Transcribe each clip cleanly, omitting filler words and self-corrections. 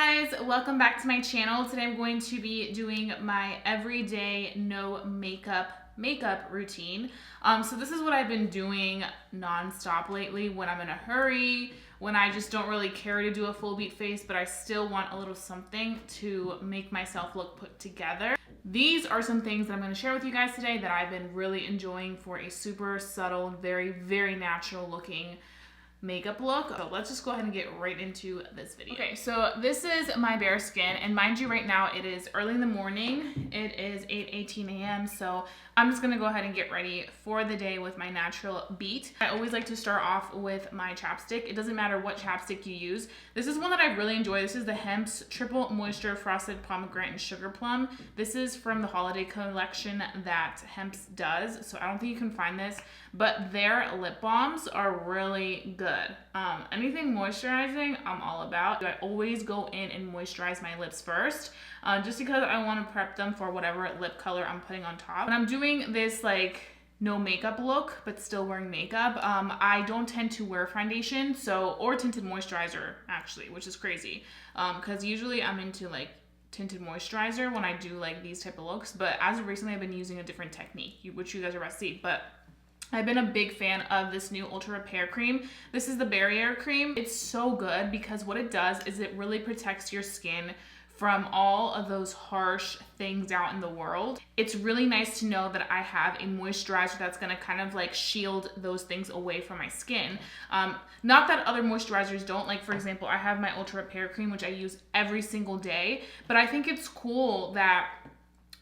guys, welcome back to my channel. Today I'm going to be doing my everyday no makeup routine. So this is what I've been doing non-stop lately when I'm in a hurry, when I just don't really care to do a full beat face, but I still want a little something to make myself look put together. These are some things that I'm going to share with you guys today that I've been really enjoying for a super subtle, very, very natural looking makeup look. So let's just go ahead and get right into this video. Okay, so this is my bare skin, and mind you, right now it is early in the morning. It is 8:18 a.m. So I'm just gonna go ahead and get ready for the day with my natural beat. I always like to start off with my chapstick. It doesn't matter what chapstick you use. This is one that I really enjoy. This is the HEMPZ Triple Moisture Frosted Pomegranate and Sugar Plum. This is from the holiday collection that HEMPZ does, so I don't think you can find this, but their lip balms are really good. Anything moisturizing, I'm all about. I always go in and moisturize my lips first, just because I want to prep them for whatever lip color I'm putting on top. When I'm doing this like no makeup look, but still wearing makeup, I don't tend to wear foundation, or tinted moisturizer actually, which is crazy, because usually I'm into like tinted moisturizer when I do like these type of looks, but as of recently I've been using a different technique, which you guys are about to see. But I've been a big fan of this new Ultra Repair Cream. This is the Barrier Cream. It's so good because what it does is it really protects your skin from all of those harsh things out in the world. It's really nice to know that I have a moisturizer that's gonna kind of like shield those things away from my skin. Not that other moisturizers don't. Like for example, I have my Ultra Repair Cream, which I use every single day, but I think it's cool that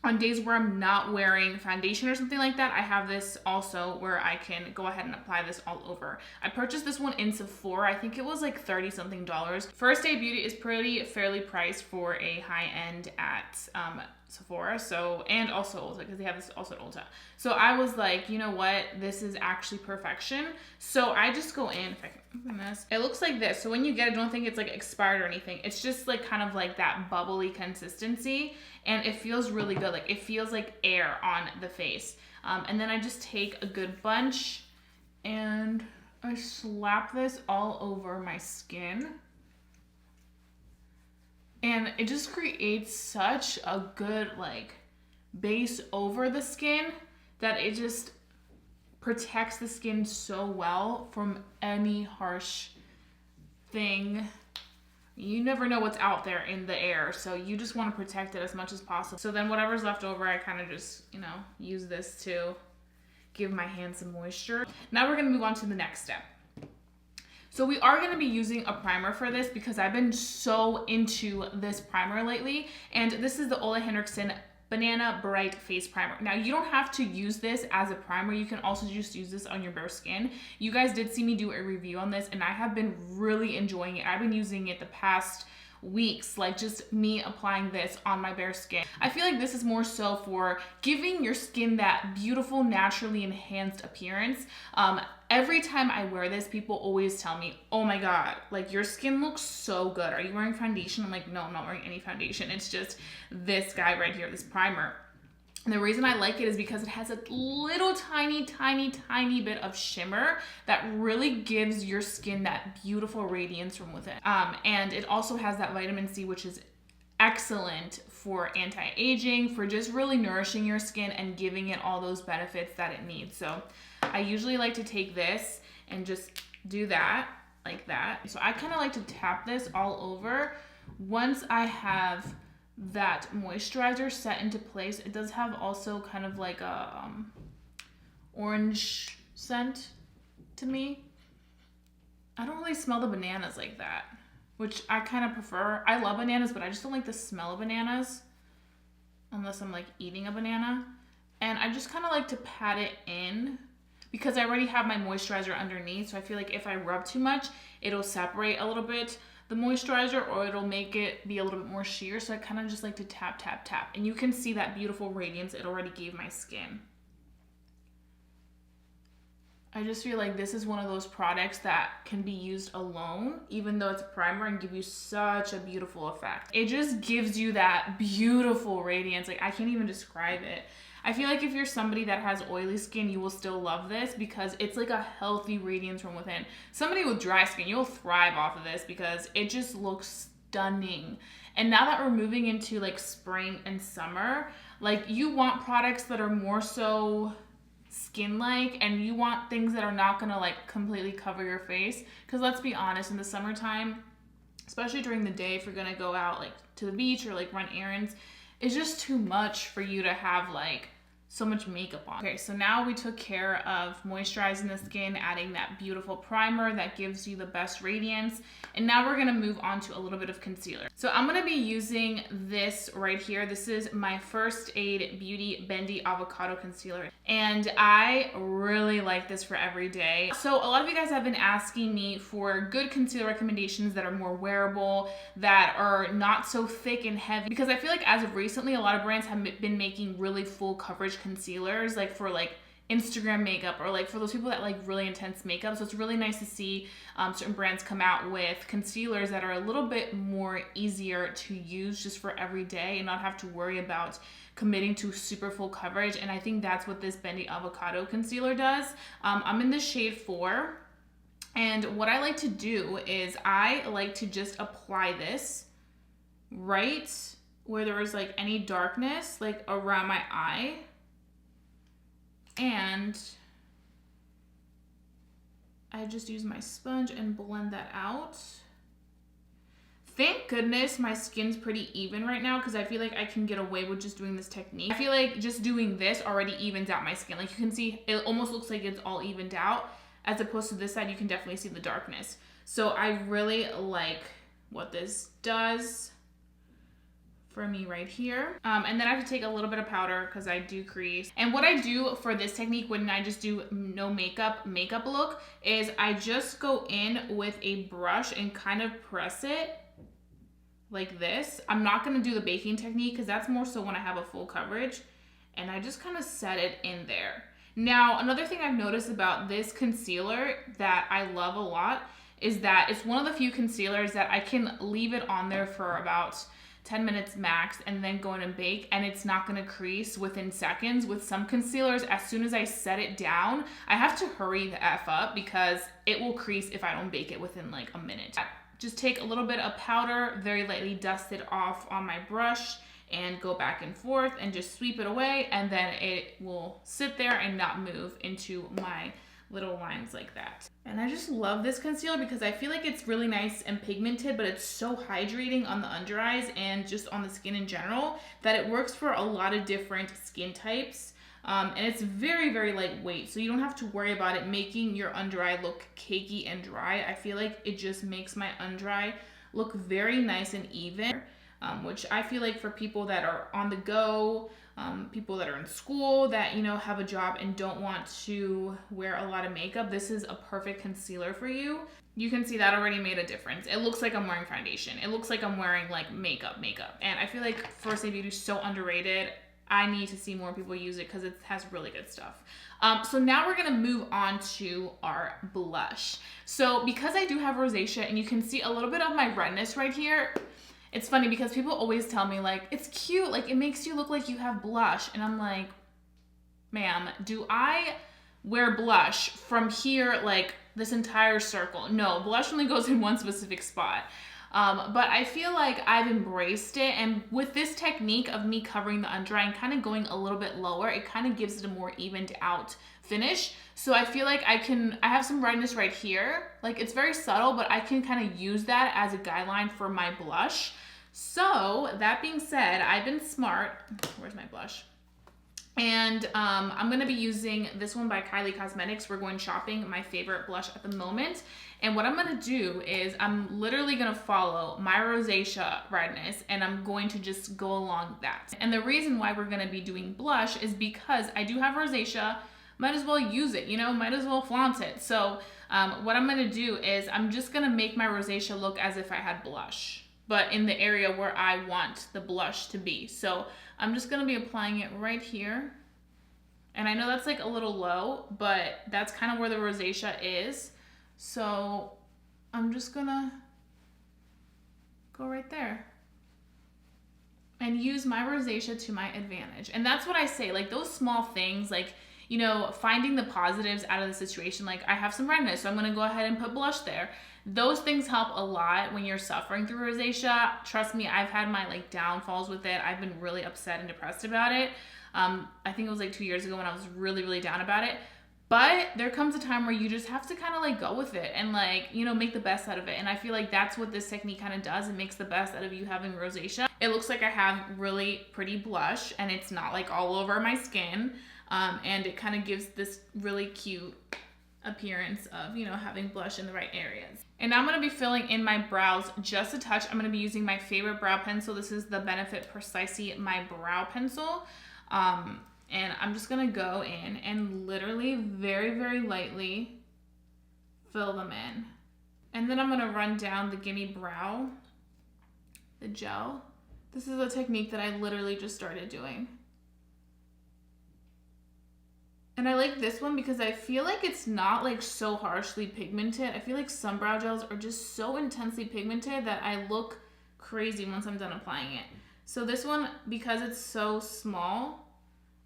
on days where I'm not wearing foundation or something like that, I have this also where I can go ahead and apply this all over. I purchased this one in Sephora. I think it was like $30 something. First Day Beauty is fairly priced for a high end at Sephora, and also Ulta, because they have this also at Ulta. So I was like, you know what, this is actually perfection. So I just go in, if I can open this, it looks like this. So when you get it, don't think it's like expired or anything. It's just like kind of like that bubbly consistency, and it feels really good. Like it feels like air on the face. And then I just take a good bunch and I slap this all over my skin. And it just creates such a good like base over the skin that it just protects the skin so well from any harsh thing. You never know what's out there in the air, so you just want to protect it as much as possible. So then whatever's left over, I kind of just, use this to give my hands some moisture. Now we're going to move on to the next step. So we are going to be using a primer for this because I've been so into this primer lately. And this is the Henriksen Banana Bright Face Primer. Now you don't have to use this as a primer. You can also just use this on your bare skin. You guys did see me do a review on this and I have been really enjoying it. I've been using it the past weeks, like just me applying this on my bare skin. I feel like this is more so for giving your skin that beautiful, naturally enhanced appearance. Every time I wear this, people always tell me, oh my God, like your skin looks so good. Are you wearing foundation? I'm like, no, I'm not wearing any foundation. It's just this guy right here, this primer. And the reason I like it is because it has a little tiny bit of shimmer that really gives your skin that beautiful radiance from within. And it also has that vitamin C, which is excellent for anti-aging, for just really nourishing your skin and giving it all those benefits that it needs. So I usually like to take this and just do that, like that. So I kind of like to tap this all over. Once I have that moisturizer set into place, it does have also kind of like a orange scent to me. I don't really smell the bananas like that, which I kind of prefer. I love bananas, but I just don't like the smell of bananas unless I'm like eating a banana. And I just kind of like to pat it in because I already have my moisturizer underneath. So I feel like if I rub too much, it'll separate a little bit the moisturizer, or it'll make it be a little bit more sheer. So I kind of just like to tap. And you can see that beautiful radiance it already gave my skin. I just feel like this is one of those products that can be used alone, even though it's a primer, and give you such a beautiful effect. It just gives you that beautiful radiance. Like I can't even describe it. I feel like if you're somebody that has oily skin, you will still love this because it's like a healthy radiance from within. Somebody with dry skin, you'll thrive off of this because it just looks stunning. And now that we're moving into like spring and summer, like you want products that are more so skin-like, and you want things that are not gonna like completely cover your face. Because let's be honest, in the summertime, especially during the day, if you're gonna go out like to the beach or like run errands, it's just too much for you to have like so much makeup on. Okay, so now we took care of moisturizing the skin, adding that beautiful primer that gives you the best radiance. And now we're gonna move on to a little bit of concealer. So I'm gonna be using this right here. This is my First Aid Beauty Bendy Avocado Concealer. And I really like this for every day. So a lot of you guys have been asking me for good concealer recommendations that are more wearable, that are not so thick and heavy. Because I feel like as of recently, a lot of brands have been making really full coverage concealers, like for like Instagram makeup, or like for those people that like really intense makeup. So it's really nice to see certain brands come out with concealers that are a little bit more easier to use just for every day and not have to worry about committing to super full coverage. And I think that's what this Bendy Avocado concealer does. I'm in the shade 4, and what I like to do is I like to just apply this right where there is like any darkness, like around my eye. And I just use my sponge and blend that out. Thank goodness my skin's pretty even right now, because I feel like I can get away with just doing this technique. I feel like just doing this already evens out my skin. Like you can see, it almost looks like it's all evened out, as opposed to this side, you can definitely see the darkness. So I really like what this does for me right here. And then I have to take a little bit of powder because I do crease. And what I do for this technique when I just do no makeup look is I just go in with a brush and kind of press it like this. I'm not gonna do the baking technique because that's more so when I have a full coverage. And I just kind of set it in there. Now, another thing I've noticed about this concealer that I love a lot is that it's one of the few concealers that I can leave it on there for about 10 minutes max and then go in and bake, and it's not gonna crease within seconds. With some concealers, as soon as I set it down, I have to hurry the F up because it will crease if I don't bake it within like a minute. Just take a little bit of powder, very lightly dust it off on my brush and go back and forth and just sweep it away, and then it will sit there and not move into my little lines like that. And I just love this concealer because I feel like it's really nice and pigmented, but it's so hydrating on the under eyes and just on the skin in general that it works for a lot of different skin types. And it's very, very lightweight, so you don't have to worry about it making your under eye look cakey and dry. I feel like it just makes my under eye look very nice and even, which I feel like for people that are on the go, people that are in school, that, you know, have a job and don't want to wear a lot of makeup, this is a perfect concealer for you. You can see that already made a difference. It looks like I'm wearing foundation. It looks like I'm wearing like makeup. And I feel like First Aid Beauty is so underrated. I need to see more people use it because it has really good stuff. So now we're gonna move on to our blush. So because I do have rosacea, and you can see a little bit of my redness right here, it's funny because people always tell me like, it's cute, like it makes you look like you have blush. And I'm like, ma'am, do I wear blush from here, like this entire circle? No, blush only goes in one specific spot. But I feel like I've embraced it, and with this technique of me covering the under eye and kind of going a little bit lower, it kind of gives it a more evened out finish. So I feel like I have some redness right here, like it's very subtle, but I can kind of use that as a guideline for my blush. So that being said, I've been smart. Where's my blush? And I'm gonna be using this one by Kylie Cosmetics. We're going shopping, my favorite blush at the moment. And what I'm gonna do is I'm literally gonna follow my rosacea redness, and I'm going to just go along that. And the reason why we're gonna be doing blush is because I do have rosacea, might as well use it, you know, might as well flaunt it. So what I'm gonna do is I'm just gonna make my rosacea look as if I had blush, but in the area where I want the blush to be. So I'm just gonna be applying it right here. And I know that's like a little low, but that's kind of where the rosacea is. So I'm just gonna go right there and use my rosacea to my advantage. And that's what I say, like those small things, like you know, finding the positives out of the situation. Like, I have some redness, so I'm gonna go ahead and put blush there. Those things help a lot when you're suffering through rosacea. Trust me, I've had my like downfalls with it. I've been really upset and depressed about it. I think it was like 2 years ago when I was really, really down about it. But there comes a time where you just have to kind of like go with it and like, you know, make the best out of it. And I feel like that's what this technique kind of does. It makes the best out of you having rosacea. It looks like I have really pretty blush and it's not like all over my skin. And it kind of gives this really cute appearance of, you know, having blush in the right areas. And now I'm going to be filling in my brows just a touch. I'm going to be using my favorite brow pencil. This is the Benefit Precisely My Brow Pencil. And I'm just gonna go in and literally very, very lightly fill them in. And then I'm gonna run down the Gimme Brow, the gel. This is a technique that I literally just started doing. And I like this one because I feel like it's not like so harshly pigmented. I feel like some brow gels are just so intensely pigmented that I look crazy once I'm done applying it. So this one, because it's so small,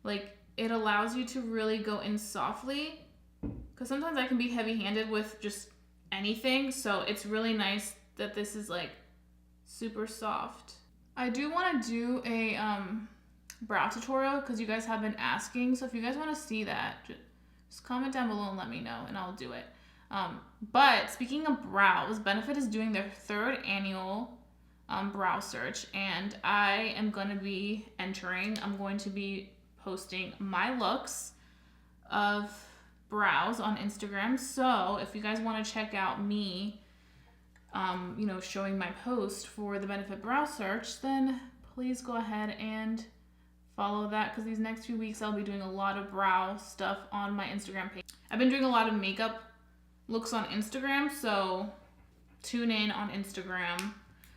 like it allows you to really go in softly, because sometimes I can be heavy-handed with just anything, so it's really nice that this is like super soft. I do want to do a brow tutorial because you guys have been asking, so if you guys want to see that, just comment down below and let me know and I'll do it. But speaking of brows, Benefit is doing their 3rd annual brow search, and I am going to be entering. I'm going to be posting my looks of brows on Instagram. So if you guys want to check out me, you know, showing my post for the Benefit brow search, then please go ahead and follow that, because these next few weeks I'll be doing a lot of brow stuff on my Instagram page. I've been doing a lot of makeup looks on Instagram, so tune in on Instagram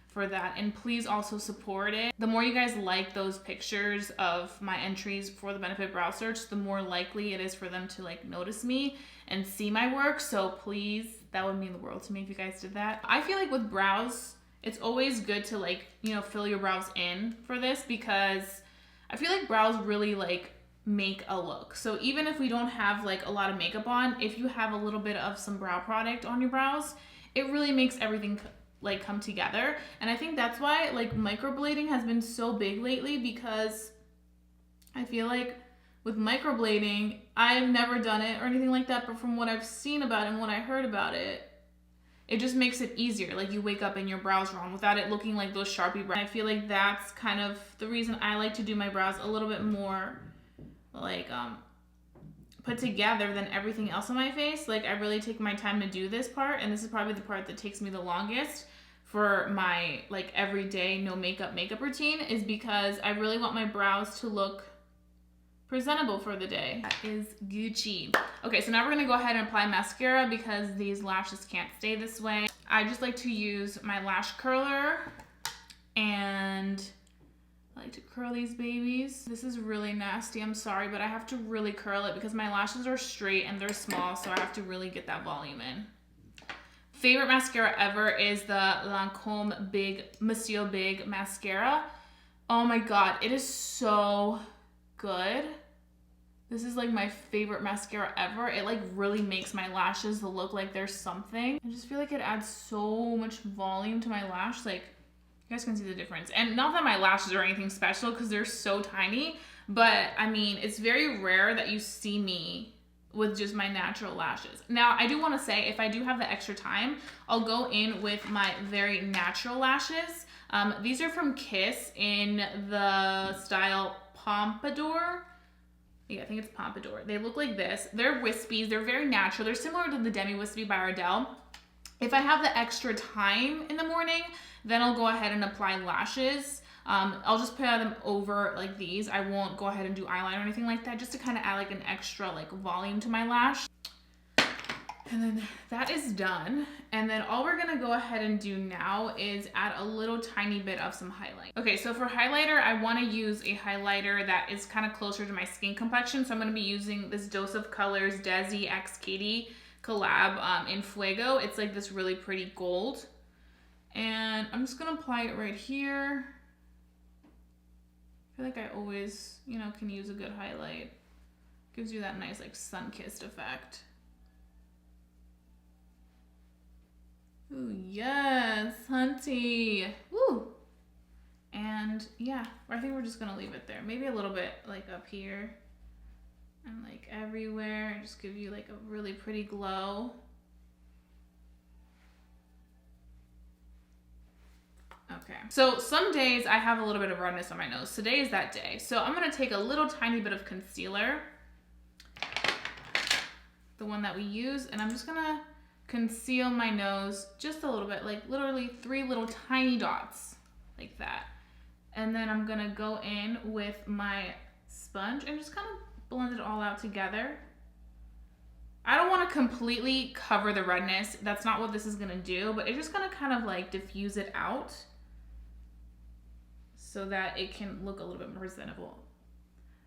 for that, and please also support it. The more you guys like those pictures of my entries for the Benefit brow search, the more likely it is for them to like notice me and see my work. So please, that would mean the world to me if you guys did that. I feel like with brows, it's always good to like, you know, fill your brows in for this, because I feel like brows really like make a look. So even if we don't have like a lot of makeup on, if you have a little bit of some brow product on your brows, it really makes everything like come together. And I think that's why like microblading has been so big lately, because I feel like with microblading, I've never done it or anything like that, but from what I've seen about it and what I heard about it, it just makes it easier. Like you wake up and your brows are on without it looking like those Sharpie brows. I feel like that's kind of the reason I like to do my brows a little bit more like put together than everything else on my face. Like I really take my time to do this part, and this is probably the part that takes me the longest for my like everyday no makeup routine, is because I really want my brows to look presentable for the day. That is Gucci. Okay, so now we're gonna go ahead and apply mascara because these lashes can't stay this way. I just like to use my lash curler, and I like to curl these babies. This is really nasty, I'm sorry, but I have to really curl it because my lashes are straight and they're small, so I have to really get that volume in. Favorite mascara ever is the Lancome Mousier Big Mascara. Oh my god, it is so good. This is like my favorite mascara ever. It like really makes my lashes look like there's something. I just feel like it adds so much volume to my lash. Like, you guys can see the difference. And not that my lashes are anything special because they're so tiny, but I mean, it's very rare that you see me with just my natural lashes. Now, I do want to say, if I do have the extra time, I'll go in with my very natural lashes. These are from Kiss in the style Pompadour. Yeah, I think it's Pompadour. They look like this. They're wispies. They're very natural. They're similar to the Demi Wispy by Ardell. If I have the extra time in the morning, then I'll go ahead and apply lashes. I'll just put them over like these. I won't go ahead and do eyeliner or anything like that, just to kind of add like an extra like volume to my lash. And then that is done. And then all we're gonna go ahead and do now is add a little tiny bit of some highlight. Okay, so for highlighter, I wanna use a highlighter that is kind of closer to my skin complexion. So I'm gonna be using this Dose of Colors Desi x Katy collab in Fuego. It's like this really pretty gold. And I'm just gonna apply it right here. I feel like I always, you know, can use a good highlight. Gives you that nice like sun-kissed effect. Ooh, yes, hunty. Woo! And yeah, I think we're just gonna leave it there. Maybe a little bit like up here and like everywhere. Just give you like a really pretty glow. Okay, so some days I have a little bit of redness on my nose. Today is that day. So I'm gonna take a little tiny bit of concealer, the one that we use, and I'm just gonna conceal my nose just a little bit, like literally 3 little tiny dots like that. And then I'm gonna go in with my sponge and just kind of blend it all out together. I don't want to completely cover the redness. That's not what this is gonna do, but it's just gonna kind of like diffuse it out so that it can look a little bit more presentable.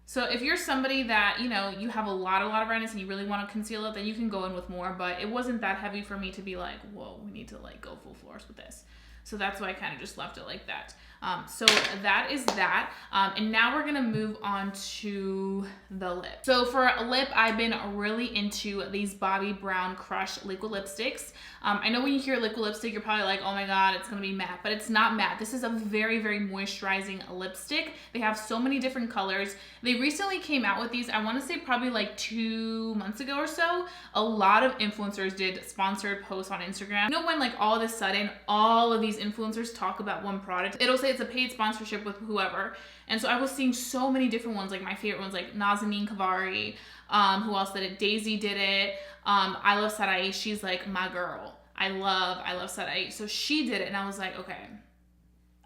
So if you're somebody that, you know, you have a lot of redness and you really want to conceal it, then you can go in with more, but it wasn't that heavy for me to be like, whoa, we need to like go full force with this. So that's why I kind of just left it like that. So that is that. And now we're gonna move on to the lip. So for a lip, I've been really into these Bobbi Brown Crush liquid lipsticks. I know when you hear liquid lipstick, you're probably like, oh my God, it's gonna be matte, but it's not matte. This is a very, very moisturizing lipstick. They have so many different colors. They recently came out with these, I wanna say probably like 2 months ago or so. A lot of influencers did sponsored posts on Instagram. You know when like all of a sudden, all of these influencers talk about one product, it'll say it's a paid sponsorship with whoever. And so I was seeing so many different ones, like my favorite ones, like Nazanin Kavari, who else did it? Desi did it. I love Sarai. She's like my girl. I love Sarai. So she did it, and I was like, okay,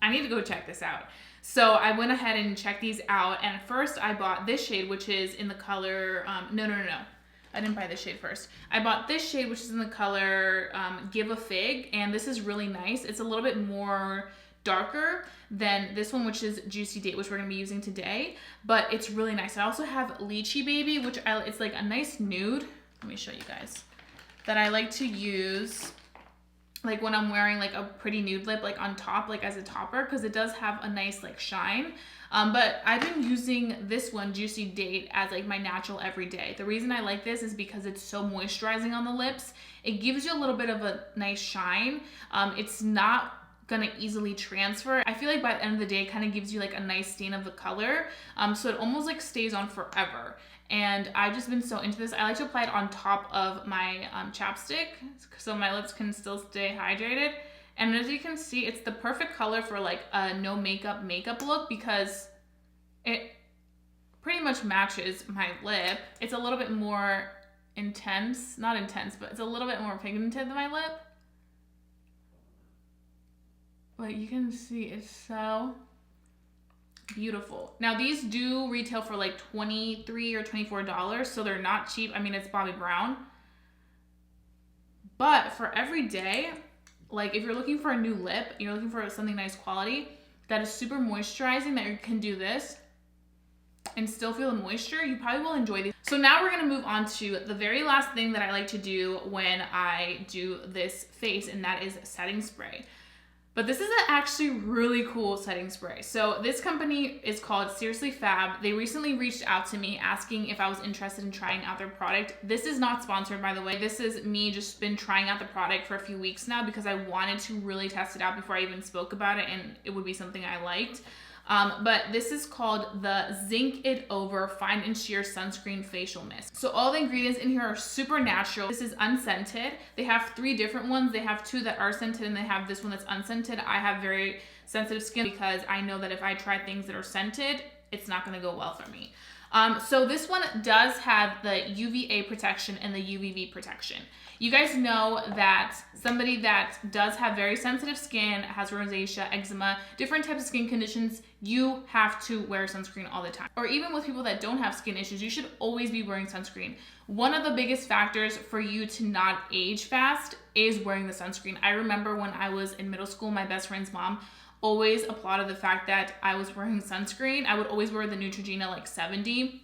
I need to go check this out. So I went ahead and checked these out, and first I bought this shade, which is in the color, no. I didn't buy this shade first. I bought this shade, which is in the color Give a Fig, and this is really nice. It's a little bit more darker than this one, which is Juicy Date, which we're gonna be using today, but it's really nice. I also have Lychee Baby, which it's like a nice nude. Let me show you guys. That I like to use like when I'm wearing like a pretty nude lip, like on top, like as a topper, because it does have a nice like shine. But I've been using this one, Juicy Date, as like my natural everyday. The reason I like this is because it's so moisturizing on the lips. It gives you a little bit of a nice shine. It's not gonna easily transfer. I feel like by the end of the day, it kind of gives you like a nice stain of the color. So it almost like stays on forever. And I've just been so into this. I like to apply it on top of my chapstick so my lips can still stay hydrated. And as you can see, it's the perfect color for like a no makeup look because it pretty much matches my lip. It's a little bit more intense, not intense, but it's a little bit more pigmented than my lip. But you can see it's so beautiful. Now these do retail for like $23 or $24, so they're not cheap. I mean, it's Bobbi Brown. But for every day, like if you're looking for a new lip, you're looking for something nice quality, that is super moisturizing, that you can do this and still feel the moisture, you probably will enjoy these. So now we're gonna move on to the very last thing that I like to do when I do this face, and that is setting spray. But this is actually really cool setting spray. So this company is called Seriously Fab. They recently reached out to me asking if I was interested in trying out their product. This is not sponsored, by the way. This is me just been trying out the product for a few weeks now because I wanted to really test it out before I even spoke about it, and it would be something I liked. But this is called the Zinc It Over Fine and Sheer Sunscreen Facial Mist. So all the ingredients in here are super natural. This is unscented. They have 3 different ones. They have 2 that are scented, and they have this one that's unscented. I have very sensitive skin because I know that if I try things that are scented, it's not gonna go well for me. So this one does have the UVA protection and the UVB protection. You guys know that somebody that does have very sensitive skin, has rosacea, eczema, different types of skin conditions, you have to wear sunscreen all the time. Or even with people that don't have skin issues, you should always be wearing sunscreen. One of the biggest factors for you to not age fast is wearing the sunscreen. I remember when I was in middle school, my best friend's mom always applauded the fact that I was wearing sunscreen. I would always wear the Neutrogena like 70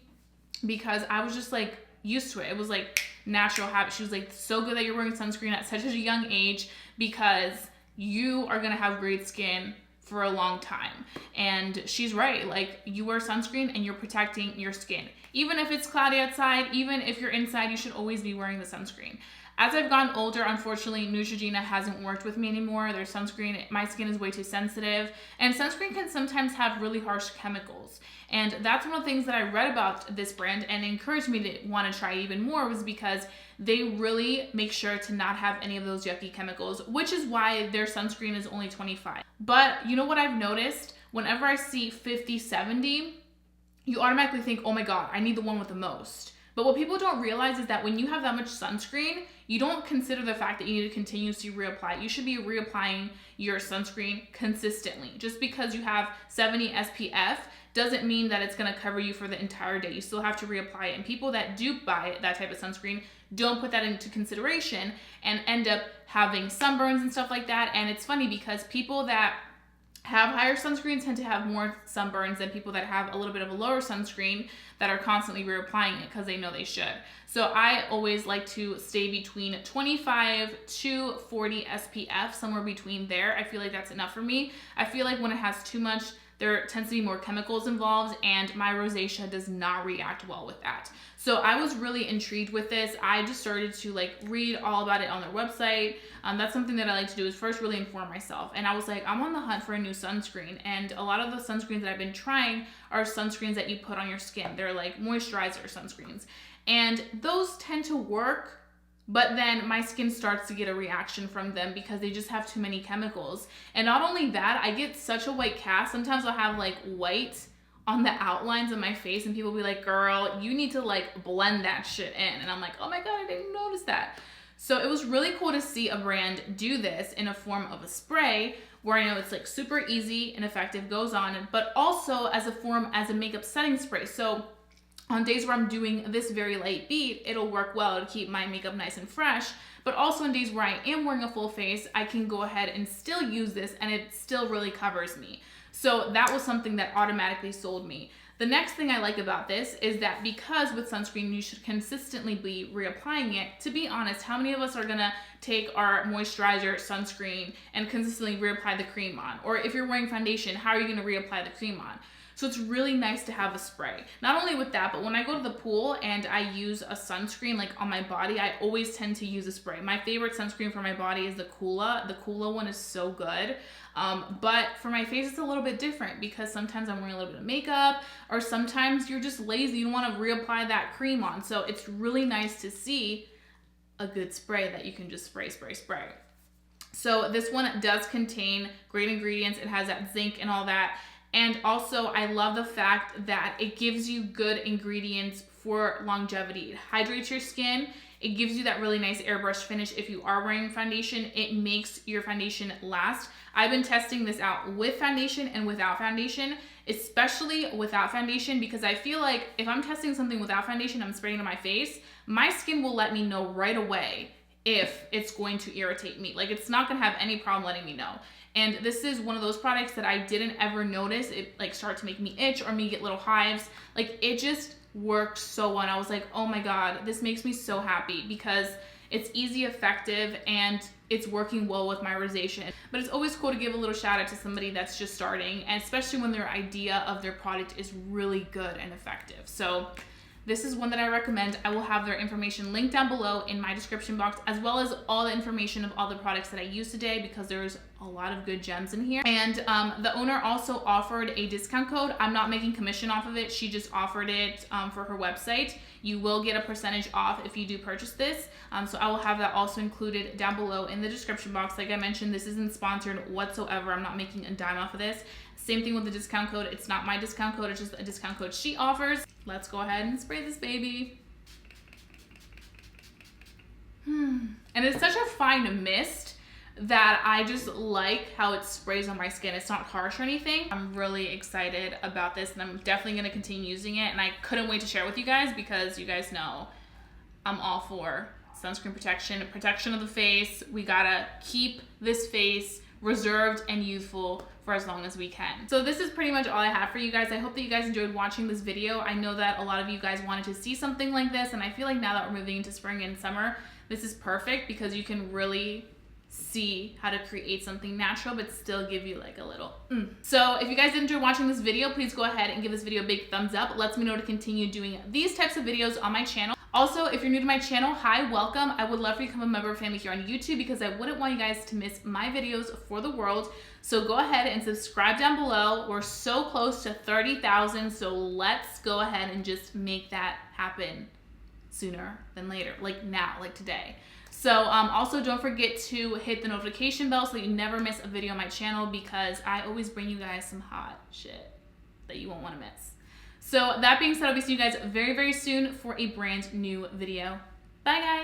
because I was just like used to it. It was like natural habit. She was like, so good that you're wearing sunscreen at such a young age because you are gonna have great skin for a long time. And she's right, like, you wear sunscreen and you're protecting your skin. Even if it's cloudy outside, even if you're inside, you should always be wearing the sunscreen. As I've gotten older, unfortunately, Neutrogena hasn't worked with me anymore. Their sunscreen, my skin is way too sensitive, and sunscreen can sometimes have really harsh chemicals. And that's one of the things that I read about this brand and encouraged me to want to try even more, was because they really make sure to not have any of those yucky chemicals, which is why their sunscreen is only 25. But you know what I've noticed? Whenever I see 50, 70, you automatically think, oh my God, I need the one with the most. But what people don't realize is that when you have that much sunscreen, you don't consider the fact that you need to continuously reapply. You should be reapplying your sunscreen consistently. Just because you have 70 SPF doesn't mean that it's gonna cover you for the entire day. You still have to reapply it. And people that do buy that type of sunscreen don't put that into consideration and end up having sunburns and stuff like that. And it's funny because people that have higher sunscreen tend to have more sunburns than people that have a little bit of a lower sunscreen that are constantly reapplying it because they know they should. So I always like to stay between 25 to 40 SPF, somewhere between there. I feel like that's enough for me. I feel like when it has too much, there tends to be more chemicals involved, and my rosacea does not react well with that. So I was really intrigued with this. I just started to like read all about it on their website. That's something that I like to do, is first really inform myself. And I was like, I'm on the hunt for a new sunscreen. And a lot of the sunscreens that I've been trying are sunscreens that you put on your skin. They're like moisturizer sunscreens. And those tend to work, but then my skin starts to get a reaction from them because they just have too many chemicals. And not only that, I get such a white cast. Sometimes I'll have like white on the outlines of my face and people will be like, girl, you need to like blend that shit in. And I'm like, oh my God, I didn't notice that. So it was really cool to see a brand do this in a form of a spray where I know it's like super easy and effective, goes on, but also as a form as a makeup setting spray. So on days where I'm doing this very light beat, it'll work well to keep my makeup nice and fresh. But also on days where I am wearing a full face, I can go ahead and still use this and it still really covers me. So that was something that automatically sold me. The next thing I like about this is that because with sunscreen, you should consistently be reapplying it. To be honest, how many of us are gonna take our moisturizer, sunscreen, and consistently reapply the cream on? Or if you're wearing foundation, how are you gonna reapply the cream on? So it's really nice to have a spray. Not only with that, but when I go to the pool and I use a sunscreen like on my body, I always tend to use a spray. My favorite sunscreen for my body is the Kula. The Kula one is so good. But for my face, it's a little bit different because sometimes I'm wearing a little bit of makeup, or sometimes you're just lazy, you don't want to reapply that cream on. So it's really nice to see a good spray that you can just spray. So this one does contain great ingredients. It has that zinc and all that. And also I love the fact that it gives you good ingredients for longevity. It hydrates your skin. It gives you that really nice airbrush finish. If you are wearing foundation, it makes your foundation last. I've been testing this out with foundation and without foundation, especially without foundation, because I feel like if I'm testing something without foundation, I'm spraying it on my face, my skin will let me know right away if it's going to irritate me. Like, it's not gonna have any problem letting me know. And this is one of those products that I didn't ever notice it like start to make me itch or me get little hives. Like, it just worked so well. And I was like, oh my God, this makes me so happy because it's easy, effective, and it's working well with my rosacea. But it's always cool to give a little shout out to somebody that's just starting, and especially when their idea of their product is really good and effective. So this is one that I recommend. I will have their information linked down below in my description box, as well as all the information of all the products that I used today, because there's a lot of good gems in here. And the owner also offered a discount code. I'm not making commission off of it. She just offered it for her website. You will get a percentage off if you do purchase this. So I will have that also included down below in the description box. Like I mentioned, this isn't sponsored whatsoever. I'm not making a dime off of this. Same thing with the discount code. It's not my discount code, it's just a discount code she offers. Let's go ahead and spray this baby. And it's such a fine mist that I just like how it sprays on my skin. It's not harsh or anything. I'm really excited about this, and I'm definitely gonna continue using it, and I couldn't wait to share it with you guys because you guys know I'm all for sunscreen protection of the face. We gotta keep this face reserved and youthful for as long as we can. So this is pretty much all I have for you guys. I hope that you guys enjoyed watching this video. I know that a lot of you guys wanted to see something like this, and I feel like now that we're moving into spring and summer, this is perfect because you can really see how to create something natural but still give you like a little So if you guys enjoyed watching this video, please go ahead and give this video a big thumbs up. It lets me know to continue doing these types of videos on my channel. Also, if you're new to my channel, hi, welcome. I would love for you to become a member of family here on YouTube because I wouldn't want you guys to miss my videos for the world. So go ahead and subscribe down below. We're so close to 30,000, so let's go ahead and just make that happen sooner than later, like now, like today. So also don't forget to hit the notification bell so that you never miss a video on my channel because I always bring you guys some hot shit that you won't want to miss. So that being said, I'll be seeing you guys very, very soon for a brand new video. Bye, guys.